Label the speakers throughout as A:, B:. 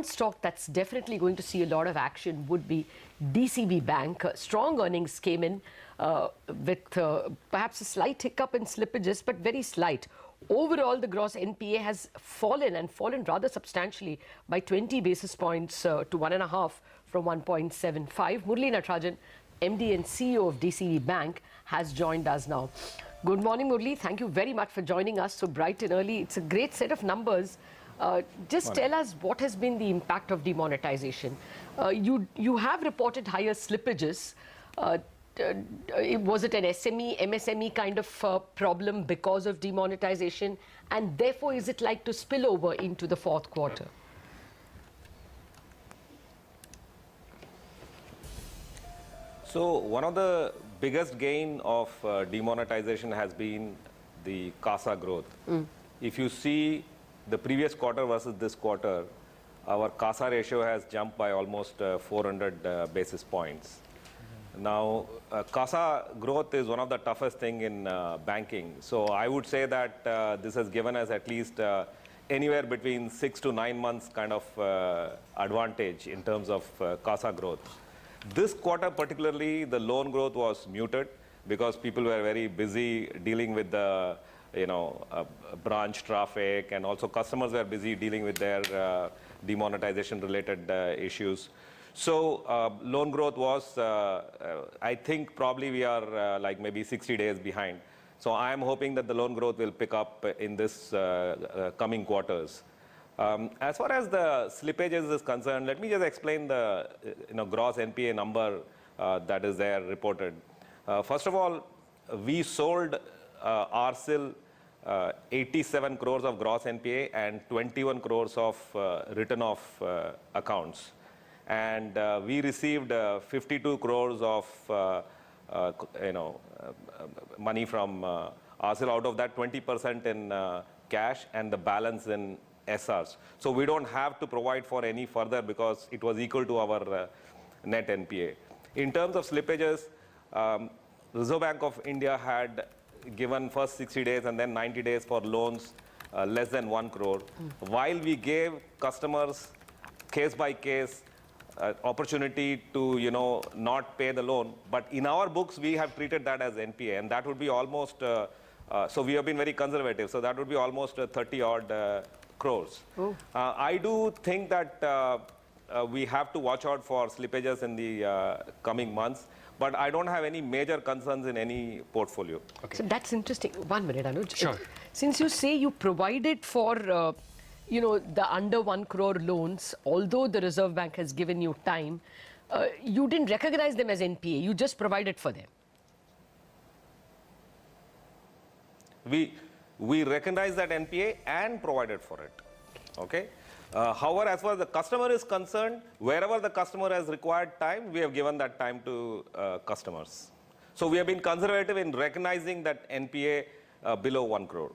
A: one stock that's definitely going to see a lot of action would be DCB Bank. Strong earnings came in with perhaps a slight hiccup in slippages, but very slight. Overall, the gross NPA has fallen and fallen rather substantially by 20 basis points to 1.5 from 1.75. Murali Natrajan, MD and CEO of DCB Bank, has joined us now. Good morning, Murali. Thank you very much for joining us so bright and early. It's a great set of numbers. Just tell us what has been the impact of demonetization. You have reported higher slippages. Was it an SME, MSME kind of problem because of demonetization? And therefore, is it like to spill over into the fourth quarter?
B: So one of the biggest gain of demonetization has been the CASA growth. If you see the previous quarter versus this quarter, our CASA ratio has jumped by almost 400 basis points. Now, CASA growth is one of the toughest thing in banking. So I would say that this has given us at least anywhere between 6 to 9 months kind of advantage in terms of CASA growth. This quarter particularly, the loan growth was muted because people were very busy dealing with the branch traffic, and also customers were busy dealing with their demonetization related issues. So loan growth was, I think probably we are like maybe 60 days behind. So I am hoping that the loan growth will pick up in this coming quarters. As far as the slippages is concerned, let me just explain the gross NPA number that is there reported. First of all, we sold RSIL 87 crores of gross NPA and 21 crores of written off accounts. And we received 52 crores of money from RSIL, out of that 20% in cash and the balance in SRs. So we don't have to provide for any further because it was equal to our net NPA. In terms of slippages, Reserve Bank of India had given first 60 days and then 90 days for loans less than 1 crore. While we gave customers case by case opportunity to not pay the loan, but in our books we have treated that as NPA, and that would be almost so we have been very conservative, so that would be almost 30 odd crores. I do think that we have to watch out for slippages in the coming months, but I don't have any major concerns in any portfolio.
A: Okay. So that's interesting. 1 minute, Anuj.
C: Sure.
A: Since you say you provided for the under 1 crore loans, although the Reserve Bank has given you time, you didn't recognize them as NPA. You just provided for them.
B: We recognize that NPA and provided for it. Okay. However, as far as the customer is concerned, wherever the customer has required time, we have given that time to customers. So we have been conservative in recognizing that NPA below 1 crore.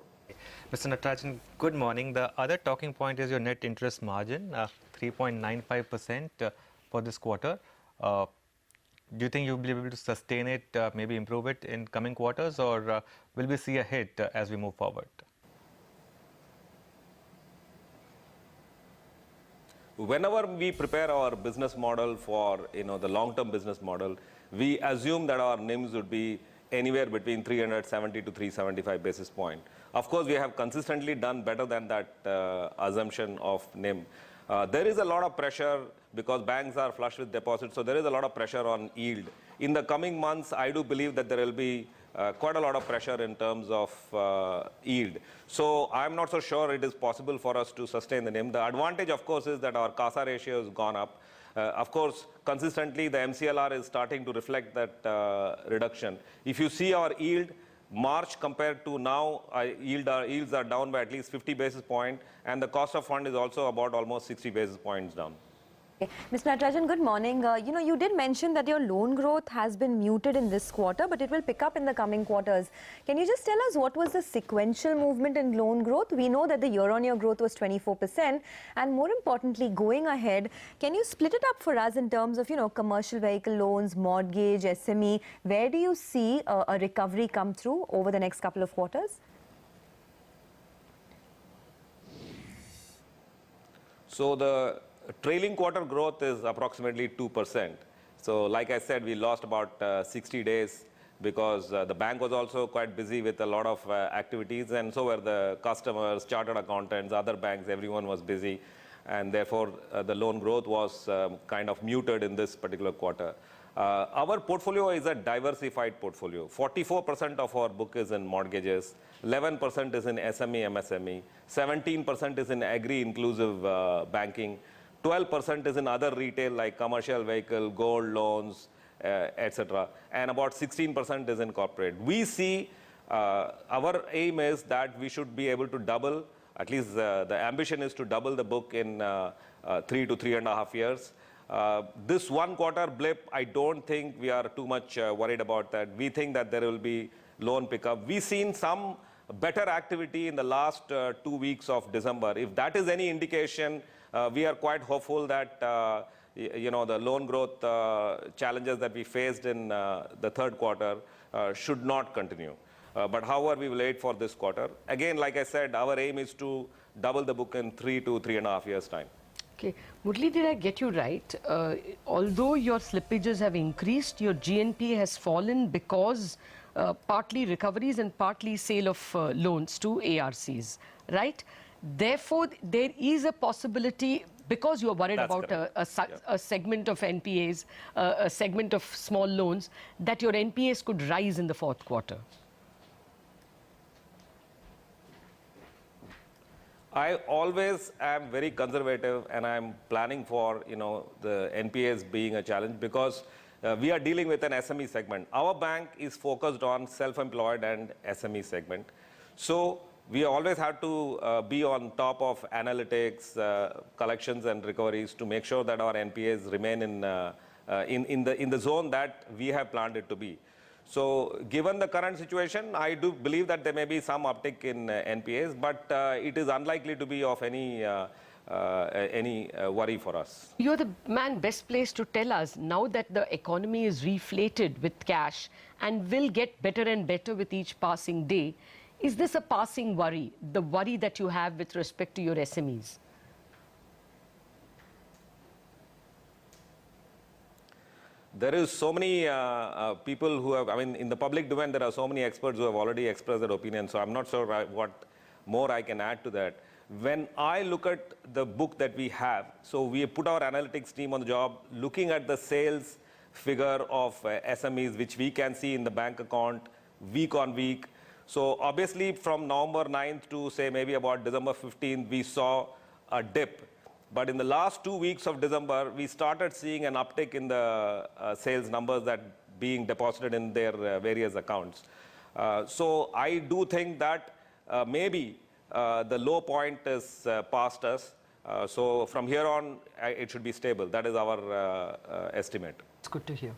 C: Mr. Natrajan, good morning. The other talking point is your net interest margin, 3.95% for this quarter. Do you think you'll be able to sustain it, maybe improve it in coming quarters, or will we see a hit as we move forward?
B: Whenever we prepare our business model for the long-term business model, we assume that our NIMs would be anywhere between 370 to 375 basis point. Of course, we have consistently done better than that assumption of NIM. There is a lot of pressure because banks are flush with deposits, so there is a lot of pressure on yield. In the coming months, I do believe that there will be quite a lot of pressure in terms of yield. So I'm not so sure it is possible for us to sustain the NIM. The advantage, of course, is that our CASA ratio has gone up. Of course, consistently, the MCLR is starting to reflect that reduction. If you see our yield, March compared to now, yields are down by at least 50 basis points, and the cost of fund is also about almost 60 basis points down.
D: Okay. Mr. Natrajan, good morning. You did mention that your loan growth has been muted in this quarter, but it will pick up in the coming quarters. Can you just tell us what was the sequential movement in loan growth? We know that the year-on-year growth was 24%, and more importantly, going ahead, can you split it up for us in terms of, commercial vehicle loans, mortgage, SME? Where do you see a recovery come through over the next couple of quarters?
B: So the trailing quarter growth is approximately 2%. So like I said, we lost about 60 days because the bank was also quite busy with a lot of activities, and so were the customers, chartered accountants, other banks, everyone was busy. And therefore, the loan growth was kind of muted in this particular quarter. Our portfolio is a diversified portfolio. 44% of our book is in mortgages, 11% is in SME, MSME, 17% is in agri-inclusive banking, 12% is in other retail like commercial vehicle, gold loans, etc. And about 16% is in corporate. We see our aim is that we should be able to double, at least the ambition is to double the book in 3 to 3.5 years. This one quarter blip, I don't think we are too much worried about that. We think that there will be loan pickup. We've seen some better activity in the last 2 weeks of December. If that is any indication, we are quite hopeful that the loan growth challenges that we faced in the third quarter should not continue. But however, we will wait for this quarter. Again, like I said, our aim is to double the book in 3 to 3.5 years' time.
A: Okay. Murali, did I get you right? Although your slippages have increased, your GNPA has fallen because partly recoveries and partly sale of loans to ARCs, right? Therefore, there is a possibility, because you are worried
B: That's
A: about
B: correct.
A: a segment of NPAs, a segment of small loans, that your NPAs could rise in the fourth quarter.
B: I always am very conservative, and I'm planning for the NPAs being a challenge because we are dealing with an SME segment. Our bank is focused on self-employed and SME segment. So we always have to be on top of analytics, collections and recoveries to make sure that our NPAs remain in the zone that we have planned it to be. So given the current situation, I do believe that there may be some uptick in NPAs, but it is unlikely to be of any worry for us.
A: You're the man best placed to tell us, now that the economy is reflated with cash and will get better and better with each passing day, is this a passing worry, the worry that you have with respect to your SMEs?
B: There is so many people who have, in the public domain, there are so many experts who have already expressed their opinion, so I'm not sure what more I can add to that. When I look at the book that we have, so we put our analytics team on the job, looking at the sales figure of SMEs, which we can see in the bank account week on week. So obviously from November 9th to say maybe about December 15th, we saw a dip. But in the last 2 weeks of December, we started seeing an uptick in the sales numbers that being deposited in their various accounts. So I do think that maybe the low point is past us. So from here on, it should be stable. That is our estimate.
A: It's good to hear.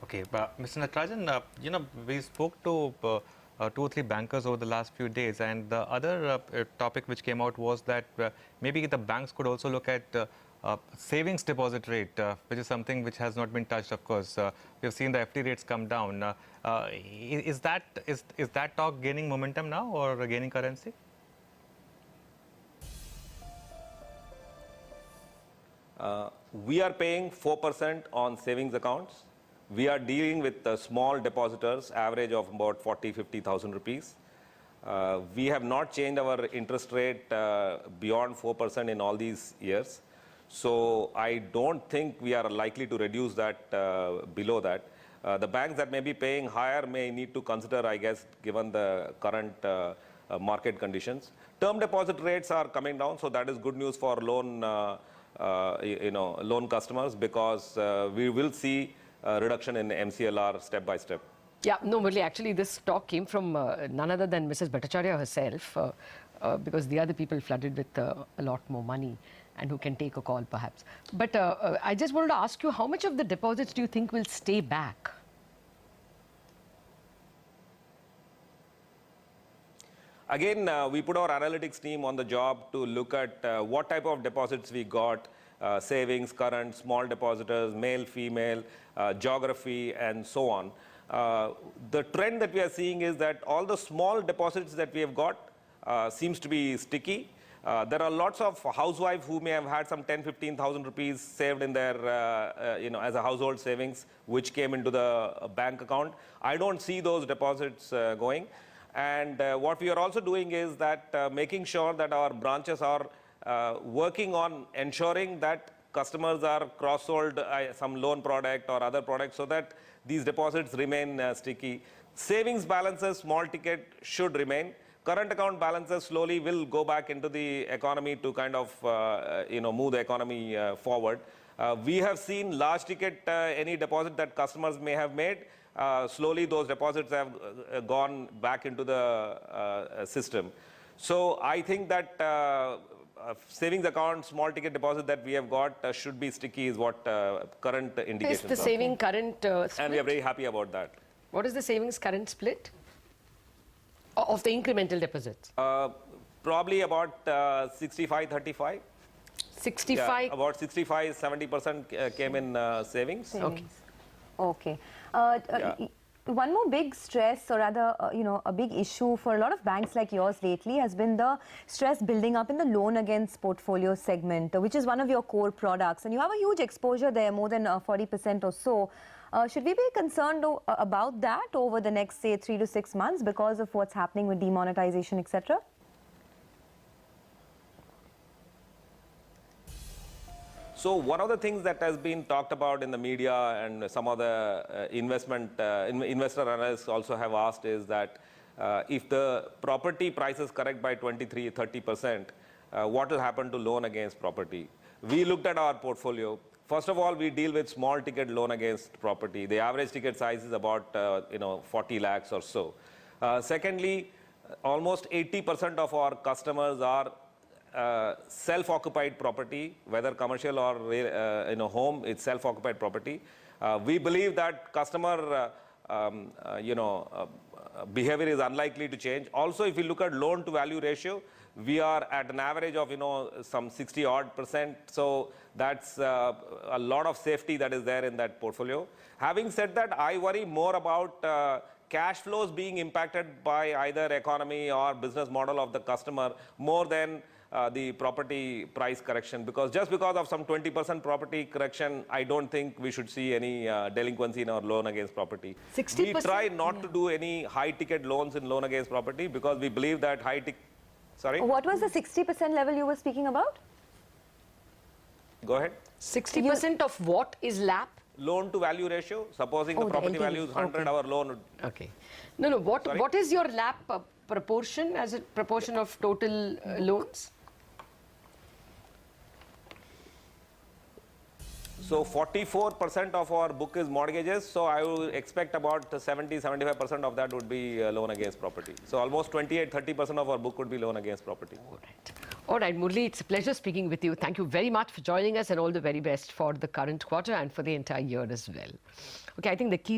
C: Okay, but Mr. Natrajan, we spoke to 2 or 3 bankers over the last few days, and the other topic which came out was that maybe the banks could also look at savings deposit rate, which is something which has not been touched, of course. We have seen the FD rates come down. Is that talk gaining momentum now or gaining currency?
B: We are paying 4% on savings accounts. We are dealing with small depositors, average of about 40,000-50,000 rupees. We have not changed our interest rate beyond 4% in all these years. So I don't think we are likely to reduce that below that. The banks that may be paying higher may need to consider, I guess, given the current market conditions. Term deposit rates are coming down, so that is good news for loan customers, because we will see reduction in MCLR step by step.
A: Yeah, no, Murali, actually this talk came from none other than Mrs. Bhattacharya herself, because the other people flooded with a lot more money and who can take a call perhaps. But I just wanted to ask you, how much of the deposits do you think will stay back?
B: Again, we put our analytics team on the job to look at what type of deposits we got, savings, current, small depositors, male, female, geography, and so on. The trend that we are seeing is that all the small deposits that we have got seems to be sticky. There are lots of housewives who may have had some 10,000-15,000 rupees saved in their, as a household savings, which came into the bank account. I don't see those deposits going. And what we are also doing is that making sure that our branches are working on ensuring that customers are cross-sold some loan product or other products so that these deposits remain sticky. Savings balances, small ticket, should remain. Current account balances slowly will go back into the economy to kind of move the economy forward. We have seen large ticket, any deposit that customers may have made, slowly those deposits have gone back into the system. So I think that savings account, small ticket deposit that we have got should be sticky is what current indications
A: Is the
B: are.
A: saving current split?
B: And we are very happy about that.
A: What is the savings current split of the incremental deposits?
B: Probably about 65-35.
A: 65?
B: Yeah, about 65-70% came in savings.
A: Okay.
D: Okay.
B: Yeah.
D: One more big stress, or rather, a big issue for a lot of banks like yours lately has been the stress building up in the loan against portfolio segment, which is one of your core products. And you have a huge exposure there, more than 40% or so. Should we be concerned about that over the next, say, 3 to 6 months because of what's happening with demonetization, etc.?
B: So one of the things that has been talked about in the media and some of the investor analysts also have asked is that if the property prices correct by 23-30%, what will happen to loan against property? We looked at our portfolio. First of all, we deal with small ticket loan against property. The average ticket size is about 40 lakhs or so. Secondly, almost 80% of our customers are self-occupied property, whether commercial or home, it's self-occupied property. We believe that customer behavior is unlikely to change. Also, if you look at loan to value ratio, we are at an average of some 60-odd%. So that's a lot of safety that is there in that portfolio. Having said that, I worry more about cash flows being impacted by either economy or business model of the customer more than the property price correction, because just because of some 20% property correction, I don't think we should see any delinquency in our loan against property.
A: 60%?
B: We try not to do any high ticket loans in loan against property because we believe that high ticket. Sorry?
D: What was the 60% level you were speaking about?
B: Go ahead.
A: 60% of what is LAP?
B: Loan to value ratio. Supposing the
D: the
B: property
D: LTV.
B: value is 100,
A: Okay.
B: our loan would.
A: Okay. No.
B: Sorry?
A: What is your LAP proportion as a proportion of total loans?
B: So 44% of our book is mortgages. So I would expect about 70-75% of that would be loan against property. So almost 28-30% of our book would be loan against property.
A: All right, Murali, it's a pleasure speaking with you. Thank you very much for joining us, and all the very best for the current quarter and for the entire year as well. Okay, I think the key